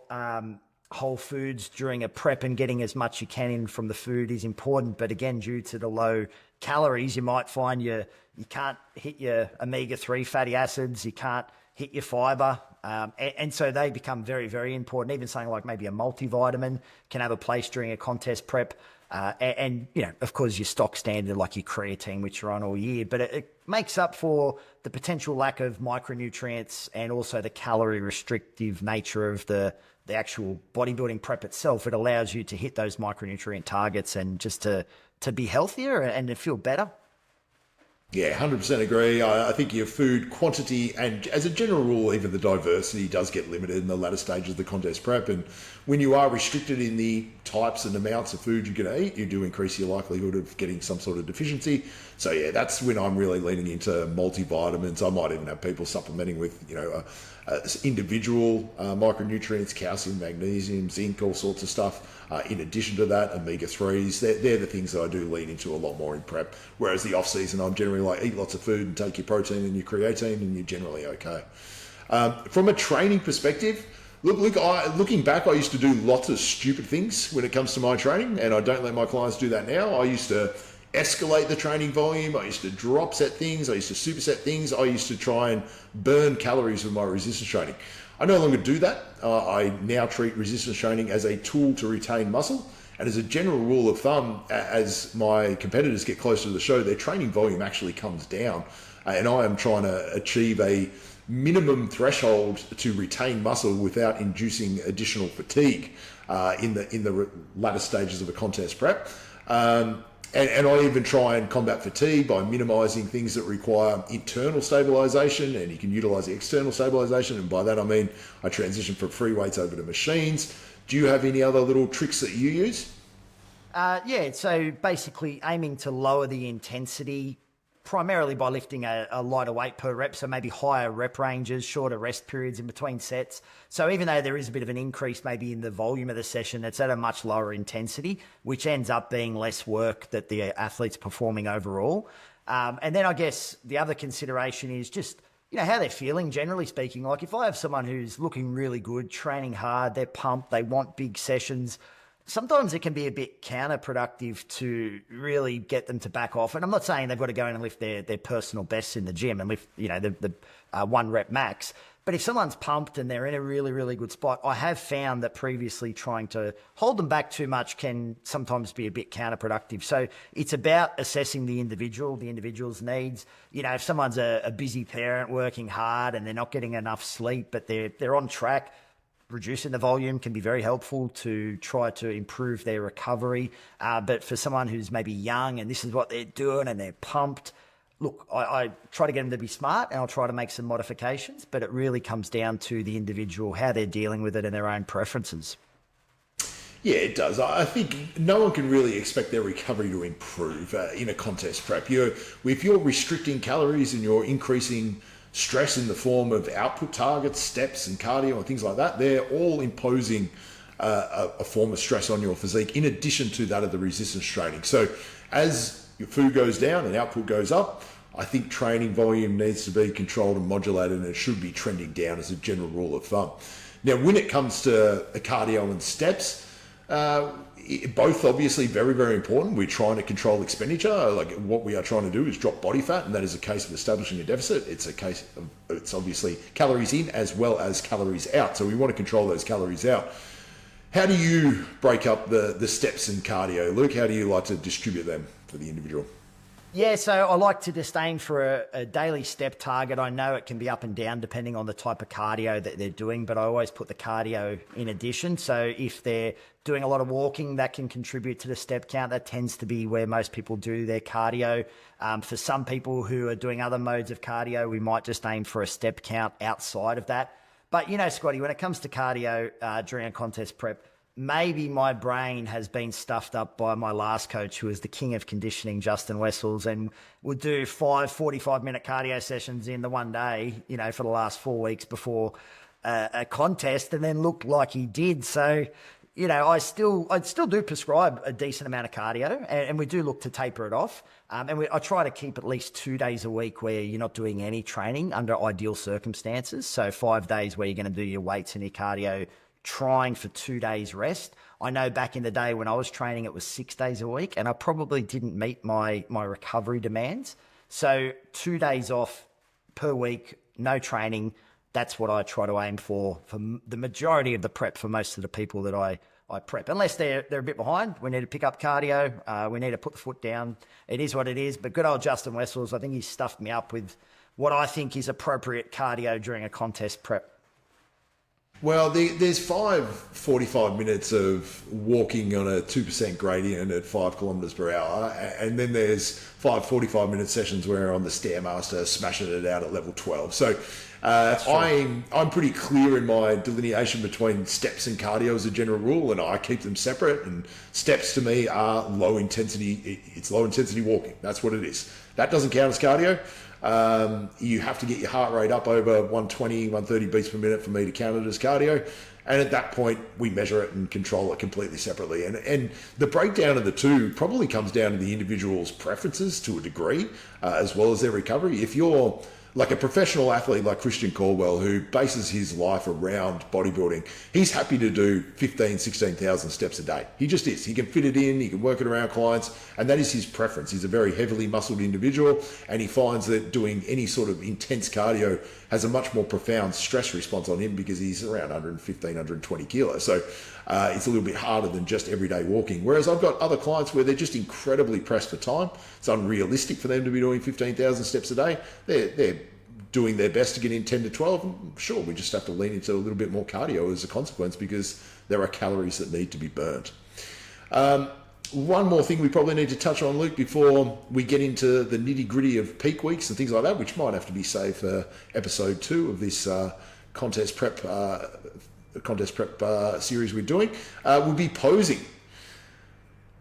whole foods during a prep and getting as much you can in from the food is important. But again, due to the low calories, you might find you can't hit your omega-3 fatty acids, you can't hit your fiber. And so they become very, very important. Even something like maybe a multivitamin can have a place during a contest prep. And, you know, of course, your stock standard, like your creatine, which you're on all year, but it makes up for the potential lack of micronutrients and also the calorie restrictive nature of the actual bodybuilding prep itself. It allows you to hit those micronutrient targets and just to be healthier and to feel better. Yeah, 100% agree. I think your food quantity and, as a general rule, even the diversity does get limited in the latter stages of the contest prep. And when you are restricted in the types and amounts of food you're going to eat, you do increase your likelihood of getting some sort of deficiency. So yeah, that's when I'm really leaning into multivitamins. I might even have people supplementing with, you know, individual micronutrients, calcium, magnesium, zinc, all sorts of stuff. In addition to that, omega-3s, they're the things that I do lean into a lot more in prep. Whereas the off-season, I'm generally like, eat lots of food and take your protein and your creatine and you're generally okay. From a training perspective, looking back, I used to do lots of stupid things when it comes to my training, and I don't let my clients do that now. I used to escalate the training volume. I used to drop set things. I used to superset things. I used to try and burn calories with my resistance training. I no longer do that. I now treat resistance training as a tool to retain muscle. And as a general rule of thumb, as my competitors get closer to the show, their training volume actually comes down. And I am trying to achieve a minimum threshold to retain muscle without inducing additional fatigue in the latter stages of a contest prep. And I even try and combat fatigue by minimizing things that require internal stabilization, and you can utilize the external stabilization. And by that, I mean, I transition from free weights over to machines. Do you have any other little tricks that you use? Yeah, so basically aiming to lower the intensity primarily by lifting a lighter weight per rep, so maybe higher rep ranges, shorter rest periods in between sets. So even though there is a bit of an increase maybe in the volume of the session, it's at a much lower intensity, which ends up being less work that the athlete's performing overall. And then I guess the other consideration is just, you know, how they're feeling, generally speaking. Like if I have someone who's looking really good, training hard, they're pumped, they want big sessions, sometimes it can be a bit counterproductive to really get them to back off. And I'm not saying they've got to go in and lift their personal bests in the gym and lift, you know, the 1 rep max. But if someone's pumped and they're in a really, really good spot, I have found that previously trying to hold them back too much can sometimes be a bit counterproductive. So it's about assessing the individual's needs. You know, if someone's a busy parent working hard and they're not getting enough sleep, but they're on track, reducing the volume can be very helpful to try to improve their recovery. But for someone who's maybe young and this is what they're doing and they're pumped, look, I try to get them to be smart and I'll try to make some modifications, but it really comes down to the individual, how they're dealing with it and their own preferences. Yeah, it does. I think no one can really expect their recovery to improve in a contest prep. If you're restricting calories and you're increasing stress in the form of output targets, steps and cardio and things like that, they're all imposing a form of stress on your physique in addition to that of the resistance training. So as your food goes down and output goes up, I think training volume needs to be controlled and modulated, and it should be trending down as a general rule of thumb. Now, when it comes to cardio and steps, both obviously very, very important. We're trying to control expenditure. Like what we are trying to do is drop body fat, and that is a case of establishing a deficit. It's obviously calories in as well as calories out. So we want to control those calories out. How do you break up the steps in cardio, Luke? How do you like to distribute them for the individual? Yeah, so I like to just aim for a daily step target. I know it can be up and down depending on the type of cardio that they're doing, but I always put the cardio in addition. So if they're doing a lot of walking, that can contribute to the step count. That tends to be where most people do their cardio. For some people who are doing other modes of cardio, we might just aim for a step count outside of that. But, you know, Scotty, when it comes to cardio during a contest prep, maybe my brain has been stuffed up by my last coach, who was the king of conditioning, Justin Wessels, and would do 5 45-minute cardio sessions in the one day, you know, for the last 4 weeks before a contest, and then looked like he did. So, you know, I'd still do prescribe a decent amount of cardio, and we do look to taper it off. I try to keep at least 2 days a week where you're not doing any training under ideal circumstances. So 5 days where you're going to do your weights and your cardio, trying for 2 days rest. I know back in the day when I was training, it was 6 days a week, and I probably didn't meet my recovery demands. So 2 days off per week, no training. That's what I try to aim for the majority of the prep for most of the people that I prep. Unless they're a bit behind, we need to pick up cardio. We need to put the foot down. It is what it is. But good old Justin Wessels, I think he stuffed me up with what I think is appropriate cardio during a contest prep. Well, there's 45 minutes of walking on a 2% gradient at 5 kilometres per hour, and then there's 45-minute sessions where on the Stairmaster smashing it out at level 12. So I'm pretty clear in my delineation between steps and cardio as a general rule, and I keep them separate. And steps to me are low intensity. It's low intensity walking. That's what it is. That doesn't count as cardio. You have to get your heart rate up over 120, 130 beats per minute for me to count it as cardio. And at that point, we measure it and control it completely separately. And the breakdown of the two probably comes down to the individual's preferences to a degree, as well as their recovery. If you're like a professional athlete like Christian Caldwell, who bases his life around bodybuilding, he's happy to do 15, 16,000 steps a day. He just is. He can fit it in, he can work it around clients, and that is his preference. He's a very heavily muscled individual, and he finds that doing any sort of intense cardio has a much more profound stress response on him because he's around 115, 120 kilos. So it's a little bit harder than just everyday walking. Whereas I've got other clients where they're just incredibly pressed for time. It's unrealistic for them to be doing 15,000 steps a day. They're doing their best to get in 10 to 12. Sure, we just have to lean into a little bit more cardio as a consequence because there are calories that need to be burnt. One more thing we probably need to touch on, Luke, before we get into the nitty-gritty of peak weeks and things like that, which might have to be saved for episode 2 of this contest prep series we're doing, will be posing.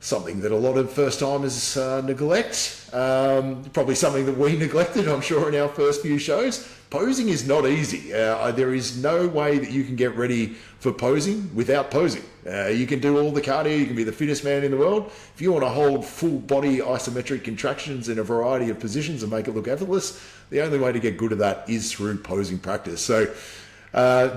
Something that a lot of first-timers neglect. Probably something that we neglected, I'm sure, in our first few shows. Posing is not easy. There is no way that you can get ready for posing without posing. You can do all the cardio, you can be the fittest man in the world. If you want to hold full body isometric contractions in a variety of positions and make it look effortless, the only way to get good at that is through posing practice. So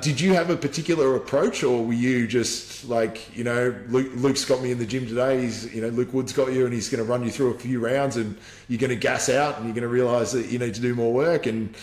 did you have a particular approach, or were you just like, you know, Luke's got me in the gym today, Luke Wood's got you and he's going to run you through a few rounds and you're going to gas out and you're going to realise that you need to do more work, and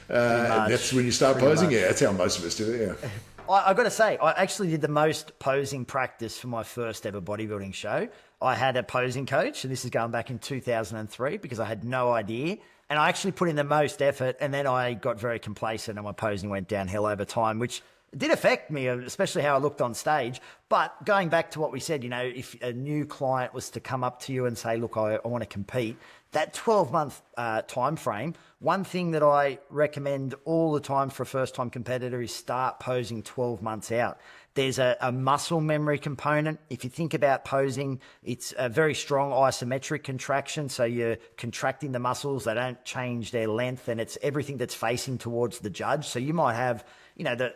that's when you start posing? Yeah, that's how most of us do it, yeah. I've got to say, I actually did the most posing practice for my first ever bodybuilding show. I had a posing coach, and this is going back in 2003 because I had no idea. And I actually put in the most effort, and then I got very complacent and my posing went downhill over time, which did affect me, especially how I looked on stage. But going back to what we said, you know, if a new client was to come up to you and say, look, I want to compete, that 12-month time frame, one thing that I recommend all the time for a first-time competitor is start posing 12 months out. There's a muscle memory component. If you think about posing, it's a very strong isometric contraction. So you're contracting the muscles. They don't change their length, and it's everything that's facing towards the judge. So you might have, you know,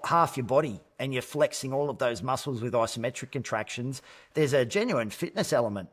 half your body and you're flexing all of those muscles with isometric contractions. There's a genuine fitness element.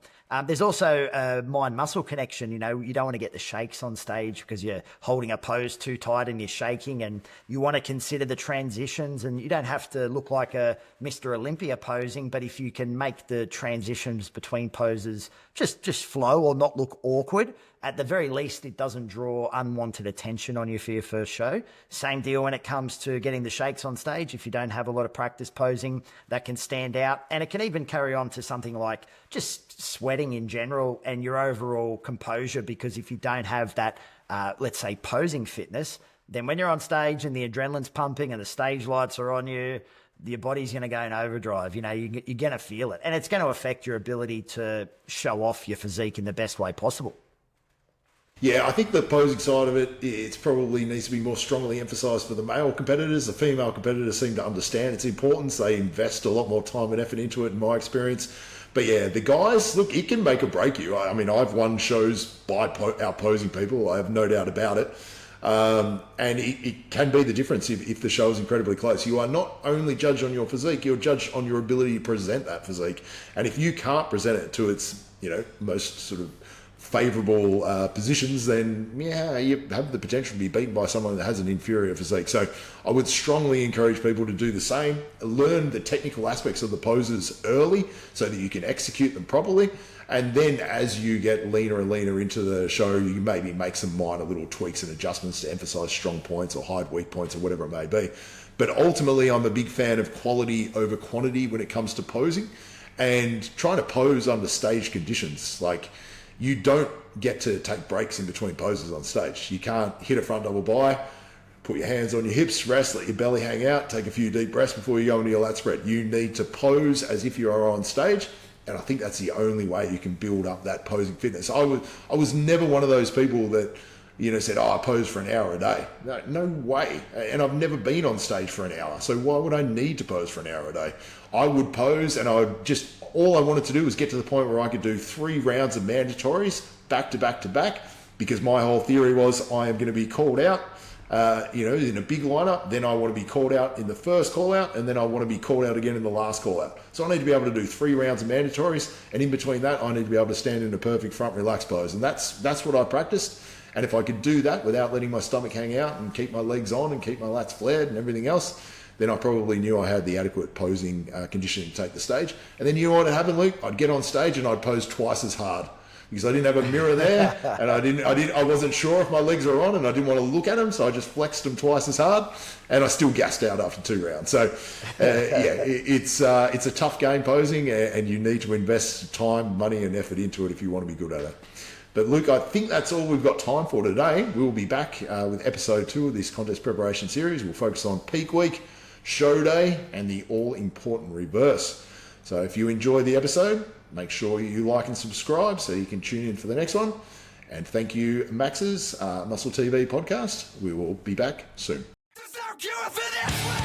There's also a mind-muscle connection. You know, you don't want to get the shakes on stage because you're holding a pose too tight and you're shaking, and you want to consider the transitions, and you don't have to look like like a Mr. Olympia posing, but if you can make the transitions between poses just flow or not look awkward, at the very least, it doesn't draw unwanted attention on you for your first show. Same deal when it comes to getting the shakes on stage. If you don't have a lot of practice posing, that can stand out. And it can even carry on to something like just sweating in general and your overall composure, because if you don't have that, let's say, posing fitness, then when you're on stage and the adrenaline's pumping and the stage lights are on you, your body's going to go in overdrive. You know, you're going to feel it. And it's going to affect your ability to show off your physique in the best way possible. Yeah, I think the posing side of it probably needs to be more strongly emphasised for the male competitors. The female competitors seem to understand its importance. They invest a lot more time and effort into it, in my experience. But yeah, the guys, look, it can make or break you. I mean, I've won shows by outposing people. I have no doubt about it. And it can be the difference if the show is incredibly close. You are not only judged on your physique, you're judged on your ability to present that physique. And if you can't present it to its, most sort of favourable positions, then yeah, you have the potential to be beaten by someone that has an inferior physique. So I would strongly encourage people to do the same. Learn the technical aspects of the poses early so that you can execute them properly. And then as you get leaner and leaner into the show, you maybe make some minor little tweaks and adjustments to emphasize strong points or hide weak points or whatever it may be. But ultimately, I'm a big fan of quality over quantity when it comes to posing and trying to pose under stage conditions. Like, you don't get to take breaks in between poses on stage. You can't hit a front double by, put your hands on your hips, rest, let your belly hang out, take a few deep breaths before you go into your lat spread. You need to pose as if you are on stage. And I think that's the only way you can build up that posing fitness. I was never one of those people that, said, I pose for an hour a day. No way. And I've never been on stage for an hour. So why would I need to pose for an hour a day? I would pose and all I wanted to do was get to the point where I could do 3 rounds of mandatories back to back to back, because my whole theory was I am going to be called out, in a big lineup. Then I want to be called out in the first call out, and then I want to be called out again in the last call out. So I need to be able to do 3 rounds of mandatories, and in between that, I need to be able to stand in a perfect front relaxed pose. And that's what I practiced. And if I could do that without letting my stomach hang out and keep my legs on and keep my lats flared and everything else, then I probably knew I had the adequate posing conditioning to take the stage. And then you know what would happen, Luke? I'd get on stage and I'd pose twice as hard, because I didn't have a mirror there, and I wasn't sure if my legs were on, and I didn't want to look at them, so I just flexed them twice as hard, and I still gassed out after 2 rounds. So, it's a tough game posing, and you need to invest time, money, and effort into it if you want to be good at it. But Luke, I think that's all we've got time for today. We'll be back with episode 2 of this contest preparation series. We'll focus on peak week, show day, and the all-important reverse. So if you enjoyed the episode, make sure you like and subscribe so you can tune in for the next one. And thank you, MAXS MuscleTV podcast. We will be back soon. There's no cure for this.